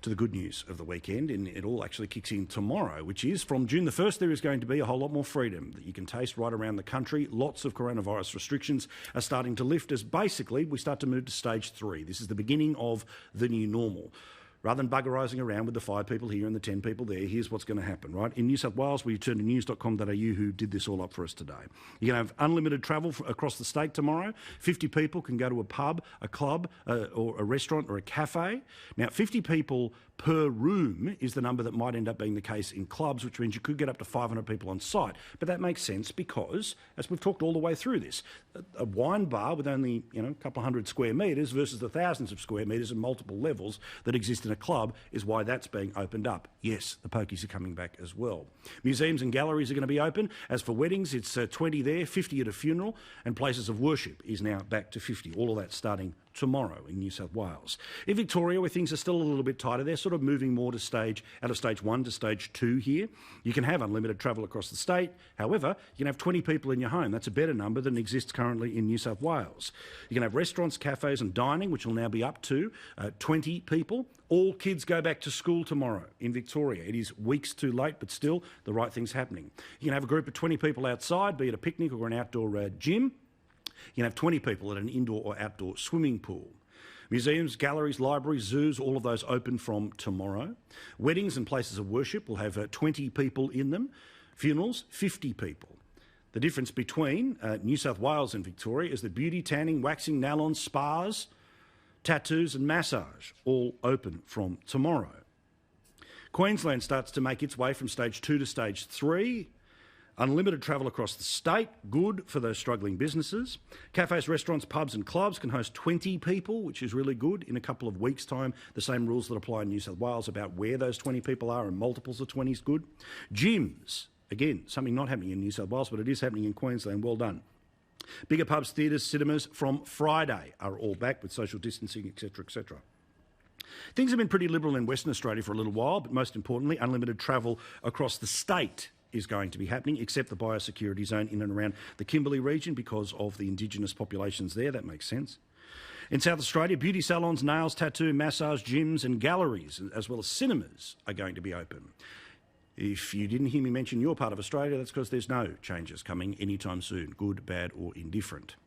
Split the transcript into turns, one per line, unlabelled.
to the good news of the weekend, and it all actually kicks in tomorrow, which is from June the 1st, there is going to be a whole lot more freedom that you can taste right around the country. Lots of coronavirus restrictions are starting to lift as basically we start to move to stage 3. This is the beginning of the new normal. Rather than buggerising around with the 5 people here and the 10 people there, here's what's going to happen, right? In New South Wales, we turn to news.com.au, who did this all up for us today. You're going to have unlimited travel across the state tomorrow. 50 people can go to a pub, a club, or a restaurant or a cafe. Now, 50 people per room is the number that might end up being the case in clubs, which means you could get up to 500 people on site. But that makes sense because, as we've talked all the way through this, a wine bar with only a couple of hundred square metres versus the thousands of square metres and multiple levels that exist in a club is why that's being opened up. Yes, the pokies are coming back as well. Museums and galleries are going to be open. As for weddings, it's 20 there, 50 at a funeral, and places of worship is now back to 50. All of that starting tomorrow in New South Wales. In Victoria, where things are still a little bit tighter, they're sort of moving more to out of stage 1 to stage 2 here. You can have unlimited travel across the state. However, you can have 20 people in your home. That's a better number than exists currently in New South Wales. You can have restaurants, cafes and dining, which will now be up to 20 people. All kids go back to school tomorrow in Victoria. It is weeks too late, but still the right thing's happening. You can have a group of 20 people outside, be it a picnic or an outdoor gym. You can have 20 people at an indoor or outdoor swimming pool. Museums, galleries, libraries, zoos, all of those open from tomorrow. Weddings and places of worship will have 20 people in them. Funerals, 50 people. The difference between New South Wales and Victoria is that beauty, tanning, waxing, nail-ons, spas, tattoos and massage all open from tomorrow. Queensland starts to make its way from stage 2 to stage 3. Unlimited travel across the state, good for those struggling businesses. Cafes, restaurants, pubs and clubs can host 20 people, which is really good. In a couple of weeks' time, the same rules that apply in New South Wales about where those 20 people are, and multiples of 20 is good. Gyms, again, something not happening in New South Wales, but it is happening in Queensland. Well done. Bigger pubs, theatres, cinemas from Friday are all back with social distancing, etc., etc. Things have been pretty liberal in Western Australia for a little while, but most importantly, unlimited travel across the state is going to be happening, except the biosecurity zone in and around the Kimberley region because of the Indigenous populations there. That makes sense. In South Australia, beauty salons, nails, tattoo, massage, gyms and galleries, as well as cinemas, are going to be open. If you didn't hear me mention your part of Australia, that's because there's no changes coming anytime soon, good, bad or indifferent.